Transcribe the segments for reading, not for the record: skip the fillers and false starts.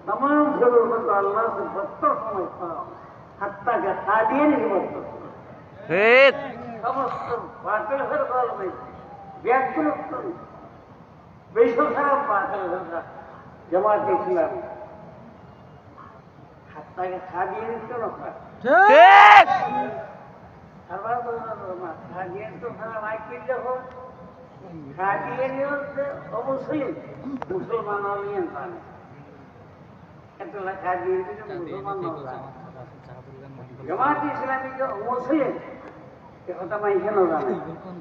तमाम शरीर को तो अल्लाह से बदतर समझता हूँ, हत्ता के कादियानी से बदतर समस्त बातिल हर बाल में व्याकुल बेशुमार बातिल हर जमात इस्लाम हत्ता के कादियानी क्यों नफा हर बार बोलना तो कादियानी तो सारा वाकिल हो कादियानी होते और मुसलमान वाले इंसान itulah kadir itu musulman orang. Jemaat Islami itu Muslim. Yang utama Islam orang.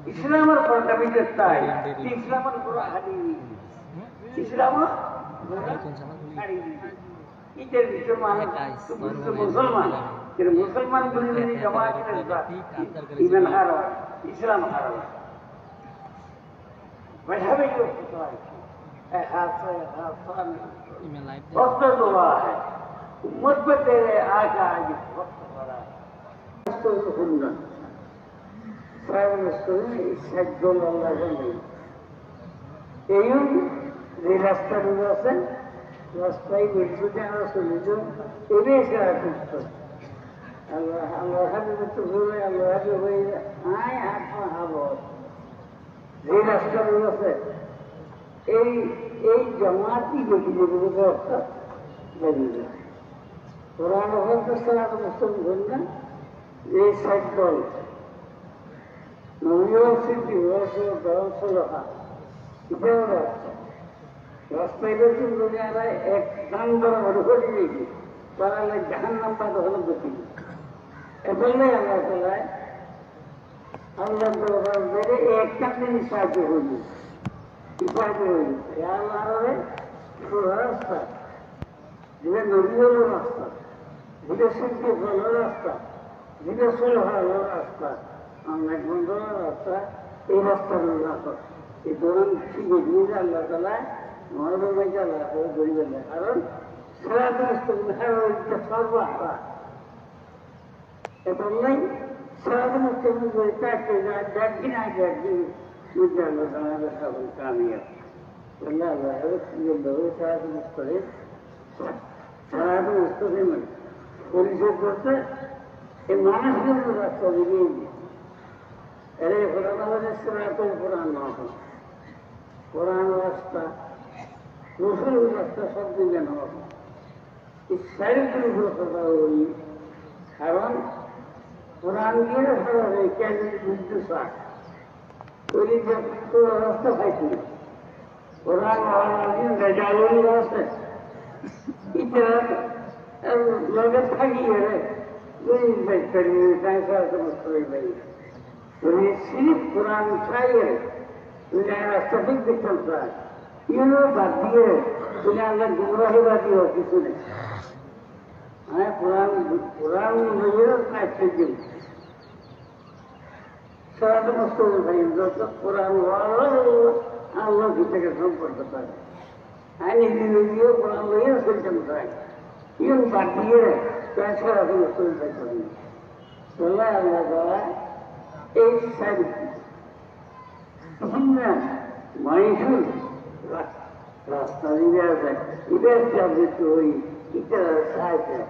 Islam orang kami jetai. Islam orang pura hadiri. Islam hadiri. Itu Musulman. Musulman. Jadi Musulman berdiri jemaat itu iman haram, Islam haram. Macam itu betul. वक्त दुआ है उम्मत पर तेरे आका आज वक्त पड़ा सुनना सारे मुस्लिम सज्जन अल्लाह ने ये रास्ता से रास्ता ही मिलते हैं सुनियो ये से आते अल्लाह अल्लाह ने तो बोले अल्लाह ने वही आए आत्मा हावो ये रास्ता से এই জামাতি ব্যবস্থা জরুরি কোরআন সালাত মুসলিম ঘটনা এই সাইড দল ইউনিভার্সিটি দলসলহা এটাও রাস্তায় বেশি দুনিয়ারা এক দাম ধরা ঘটি নেই তারা জাহান নাম্বার হলো গতি এজন্যই আল্লাহ তালায় আল্লাহ বেড়ে একটা জিনিস সাহায্য হইল রাস্তা যেটা নদী হল রাস্তা যেটা শিল্প হল রাস্তা যেটা সোল হলো রাস্তা অনেক বন্ধ রাস্তা এই রাস্তা রাস্তা এই দোকান ঠিক দিয়ে আল্লাহ তালায় মহানবাইকে আল্লাহ করে ধরিবে না কারণ সারা দিন সর্বহারা এখন নাই সারা দিন চারটে একদিন আগে একদিন मुझे अल्लाह ताला का कामयाब अल्लाह ये लोग साथ मुस्तकिल साथ मुस्तकिल में परिचय करते ये मानस के रास्ता दिए अरे कुरान वाले तो कुरान ना हो कुरान रास्ता दूसरे रास्ता सब दिन ना हो इस सारे दिन करता हुई कारण कुरान के रास्ता है क्या बुद्ध सा कोई जब तो रास्ता खाई कुरान वाला रजालों रास्ता इतना लगत खाई है कोई बेहतरी कैसा समझते भाई तो ये सिर्फ कुरान चाहिए दुनिया रास्ता भी दिखता है ये लोग बात दिए दुनिया में गुमराही बाती हो किसी ने हाँ कुरान मुझे ना अच्छे सारा मुस्तकिल भाई जो कुरान वाला Allah kita ke sampur betul. Ani video Quran lain sesuatu macam. Yang bagian कैसा अभी उसको बैठोगे बोला अल्लाह ताला एक साइड हमने माइंडफुल रास्ता दिया है इधर से अब तो हुई इधर साइड है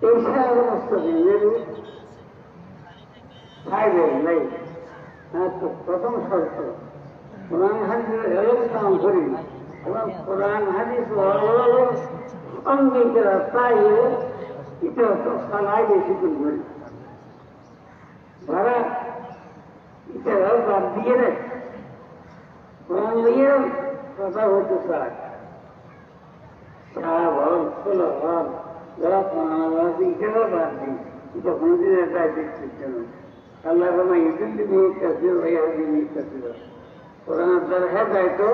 ऐसा रास्ता दिया है साइड नहीं हाँ तो प्रथम शर्त कुरान हदीस अलग काम करी कुरान हदीस वालों अंगे के रास्ता ये इतना तो सलाह जैसी कुछ बोली बारा इतना बात दिए ना कुरान लिए पता हो तो साथ शाह और सुलह जरा कुरान वाली इतना बात दी इतना बुरी रहता है देख सकते हैं अल्लाह को मैं इतनी भी करती हूँ भैया भी नहीं करती हूँ कुरान अंदर है बैठो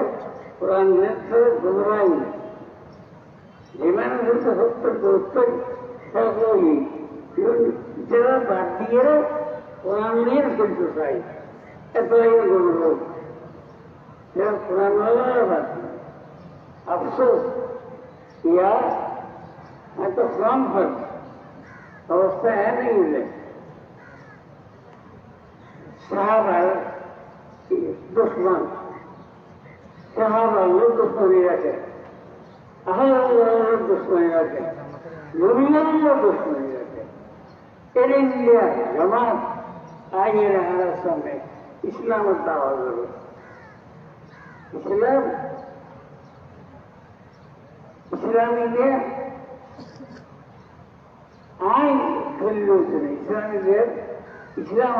कुरान में तो गुमराही ईमान से तो सब दोस्तों सब होगी जरा बात दिए ना कुरान में कुछ दूसराई ऐसा ही गुमराही जब कुरान वाला बात अफसोस या मैं तो फ्रॉम पर अवस्था है नहीं है साहब दुश्मन সাহাবাল্লোর দুশ্মনী রাখে, আহ্লার দুশ্মনী রাখে, নবীলাল্লোর দুশ্মনী রাখে। এর ইন্ডিয়া জামাত আগের হারার সামনে ইসলামের দাওয়া দেবে। ইসলামীদের আইন ফেললে উঠে ইসলামীদের ইসলাম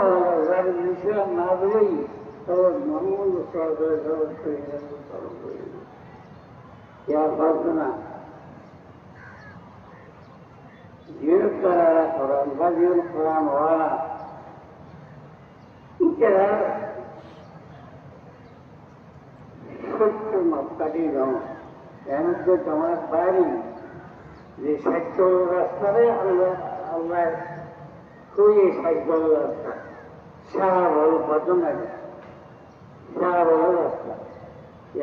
ইসলাম না দিলেই তখন মোহাম্মদ পারতো না। জীবন করা কোরআন বা জীবন কোরআন হওয়া এরা সত্য মাপকাঠি নয়। এমন যে তোমার বাড়ি যে সত্য রাস্তারে আল্লাহ আল্লাহ খুবই সত্য রাস্তা সারা বড় বদনায় সারা বড় রাস্তা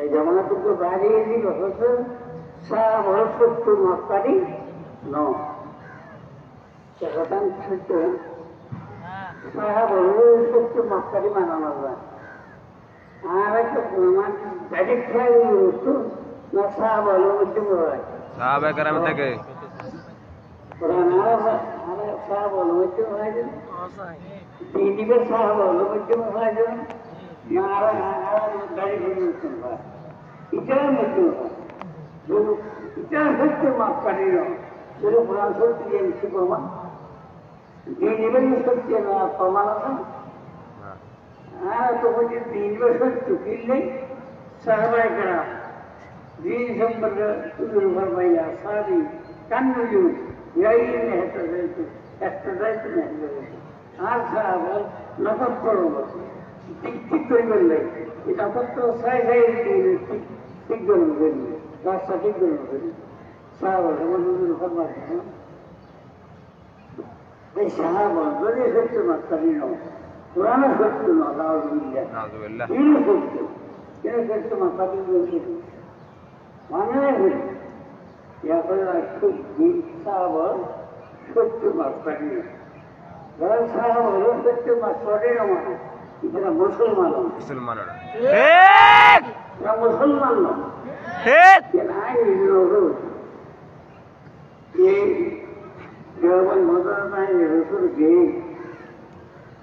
এই জমানাটুকু বাড়িয়ে দিল হচ্ছে সারা বড় সত্য মাপকাঠি নয়। কথা সত্য সারা বড় সত্য মাপকাঠি মানানো যায়। আর একটা প্রমাণ ডাইরেক্ট খেয়াল বস্তু না সাহাবালো মধ্যে হয় সাহাবা কেরাম থেকে সাহাবালো মধ্যে হয় দিদিবের সাহাবালো মধ্যে হয় না গাড়ি পরিবর্তন হয় ইটার মধ্যে হয় ইটার সত্য মাপ কাটিল যদি কোরআন সত্যি জানছি প্রমাণ দিদিবের সত্যি প্রমাণ আছে। তো বলছি 3 বছর চুকিল নেই সাহাবায়ে কেরাম দিন সম্পর্কে তুলে ফরমাইয়া সারি কান্নুজু গাইলে হেঁটে যাইতো একটা যাইতো না আর সাহাবা নকল করবো ঠিক ঠিক করে বললে এই নকল তো সাই সাই ঠিক ঠিক করবো রাস্তা ঠিক করবো সাহাবা তুলে ফরমাইছে এই সাহাবা যদি সত্য মাত্রারি নয় কোরআন সত্য না নাউযুবিল্লাহ দিন সত্য কেন সত্য মাত্রারি বলছে মানে সাহাবা সত্য মাত্রারি যারা সাহাবা হলো সত্য মাত্রারি মানে এরা মুসলমান মুসলমান নয় কেন এই দেওয়ান মজার নাই রসুল গিয়ে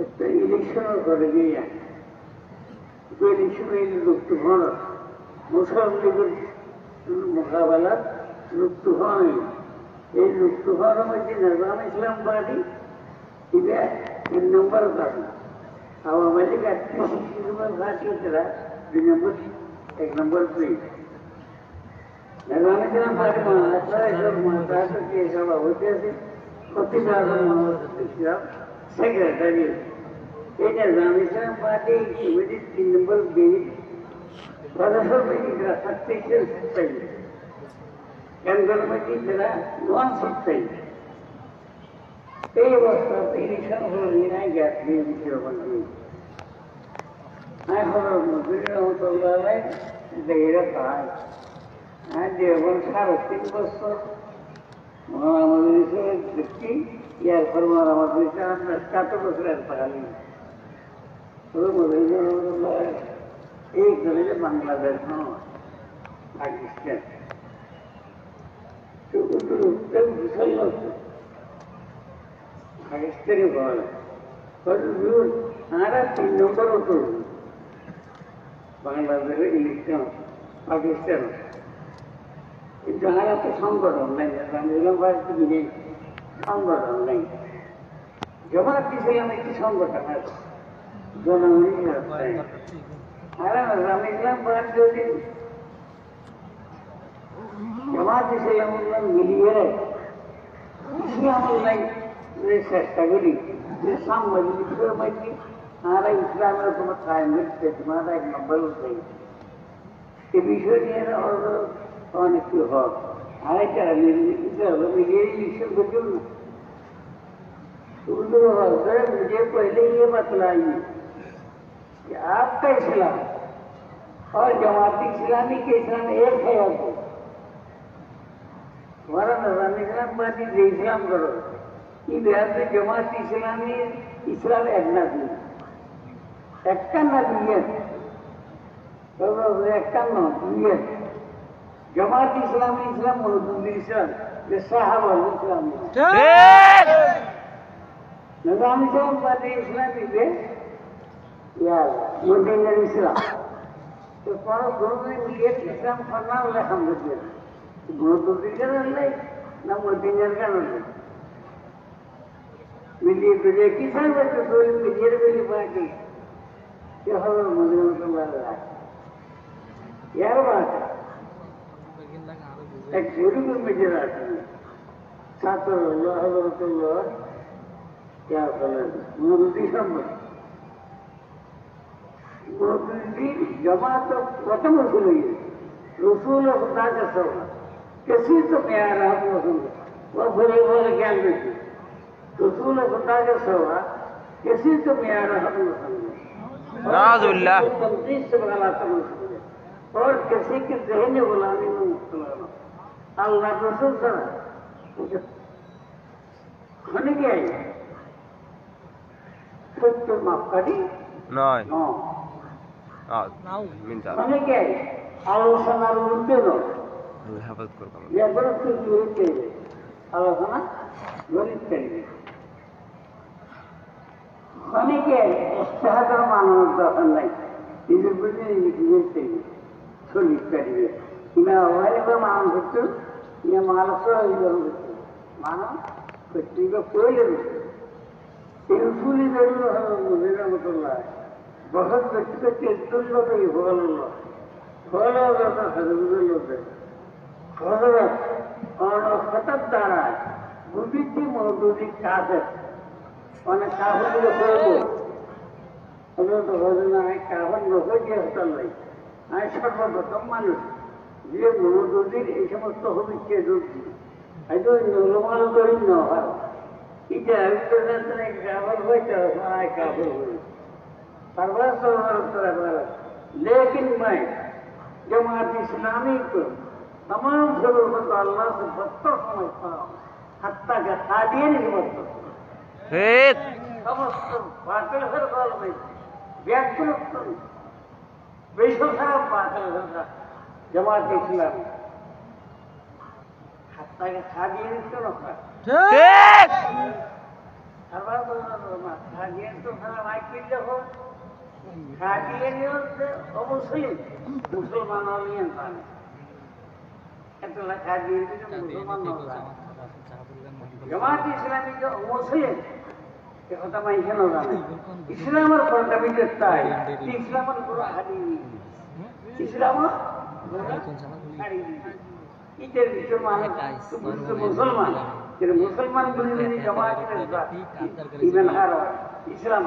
একটা ইলেকশনও করে গিয়ে ইলেকশনে লুপ্ত হন মুসলিম লীগের মোকাবেলা লুপ্ত হন। এই লুপ্ত হওয়ার মধ্যে নিজাম ইসলাম পার্টি এটা 3 নম্বর পার্টি আওয়ামী লীগ 38 নম্বর পার্টি তারা 2 নম্বর 1 নম্বর প্লেট নিজাম ইসলাম পার্টি সভাপতি আছে সেক্রেটারি এই নিজাম ইসলাম পার্টি কমিটির 3 নম্বর বিল সদস্য মিটিংরা 36 চাই কেন্দ্র মিটিং তারা 1 সিট চাই। এই অবস্থাতে ইলেকশন হলো নাই গ্যাস দিয়ে দিচ্ছিল এখন মজুরি রহমতুল্লাহ এরা পায় আর যেমন 3.5 বছর মহামজুরি হিসেবে দেখছি ইয়ার পর মহামজুরি আমরা 7 বছরের পালি মজুরি রহমতুল্লাহ এই করে বাংলাদেশ পাকিস্তান পাকিস্তানি বলে আমরা 3 নম্বর হতো বাংলাদেশের ইলেকশন পাকিস্তান কিন্তু আমরা তো সংগঠন নাই সংগঠন নাই জমাত ইসলাম একটি সংগঠন আছে জনগণই আর ইসলাম যদি জমাত ইসলাম মিলিয়ে ইসলাম চেষ্টা করি যে সাংবাদিকের মধ্যে আমরা ইসলামের কোনো টাইম দিচ্ছে তোমার 1 নম্বর উঠে এ বিষয় নিয়ে অনেক কিছু হোক আরেকটা মিলিয়ে ইলেকশন করছিল না मुझे पहले ये बतलाइए कि आपका इस्लाम और जमाती इस्लामी के इस्लाम एक है। आपको हमारा नजाम इस्लाम पार्टी इस्लाम करो ये बिहार में जमाती इस्लामी इस्लाम एक नदी एक का नदी है একটা নয় জামাত ইসলামী ইসলাম মহদুদ্দিন ইসলাম যে সাহাবা ইসলাম নিজাম ইসলাম বাদে ইসলামী যে মদিনার ইসলাম তো কোনো মিলিয়ে ইসলাম করনা হলে আলহামদুলিল্লাহ মহদুদ্দিন নাই না মদিনার কারণে मिलिए तुझे किसान बच्चे सोई मिलिए मिली बाकी ये हर मदन को वाला यार बात एक शुरू में मुझे आती है साथ अल्लाह अल्लाह क्या कलर मुर्दी संबंध मुर्दी जमात तो प्रथम रसूल है रसूल खुदा का सवाल किसी तो प्यार आप लोगों वो बुरे बुरे ज्ञान में रसूल खुदा का सवा किसी को प्यारा हम तमजीद से बगला समझ और किसी के जहन गुलामी में मुब्तला अल्लाह रसूल सर होने क्या है खुद तो माफ करी नहीं होने क्या है आलोचना रुपये नो ये बरस की जरूरत है आलोचना गणित करिए অনেকে সাধারণ মানুষ দরকার নাই নিজের বুঝে নিজে শরীর কাটিয়ে কিনা অনেক মানুষ হচ্ছে ইয়ে মানুষ মানব প্রত্যেক কইলে রসুলি রহমতুল্লাহ বহুত ব্যক্তিকে দুর্লভই হল হঠাৎ দ্বারায় বুদ্ধিটি মৌদুদি কাজের অনেক কাপড়গুলো করবো ওগুলো তো বোঝে না আমি কাপড় লোকে গিয়ে হতাল নাই আমি সর্বপ্রথম মানুষ যে মনোদুদির এই সমস্ত হবিকে ঢুকছি হয়তো নরমাল করি না হয় এটা কাপড় হয়েছে কাপড় হয়ে তারপরে लेकिन मैं जमात इस्लामी को तमाम जरूरत को अल्लाह से बदतर समझता हूँ हत्ता के कादियान की बदतर समस्त बातिल हर काल में व्याकृत बेशो खराब बातिल होगा जमात इस्लामी हत्ता के कादियान क्यों रखा हर बार बोलना तो कादियान तो खराब आई किल हो मुस्लिम मुसलमान जमात इस्लामी जो मुस्लिम इस्लाम इस्लाम मुसलमान मुसलमान जमात इस्लाम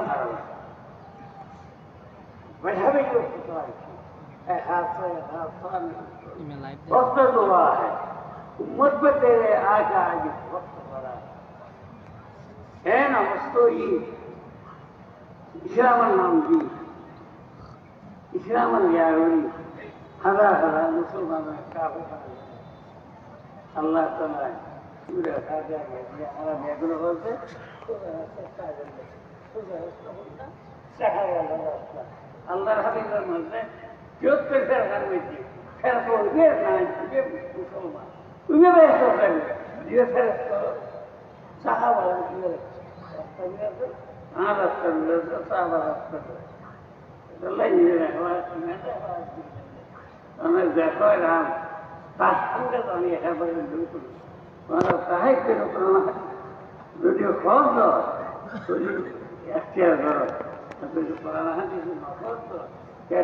मजहबी जो वक्त दुआ है उम्मत पर तेरे आका आज वक्त पड़ा है ना वस्तु ही इस्लाम नाम जी इस्लाम यारी हरा मुसलमान काफी अल्लाह ताला पूरा खाजा हमारा बेगुन बोलते अल्लाह हबीबर बोलते जो फिर घर में थी फिर तो ये मुसलमान तुम्हें वैसे कर ये फिर साहब हाँ रास्ता साहब रास्ता अल्लाह ये हमें देखो राम ताकत तो नहीं है बड़े बिल्कुल हमारा सहाय के रुकना वीडियो खोल दो तो ये अख्तियार करो तो पुराना है जिसमें क्या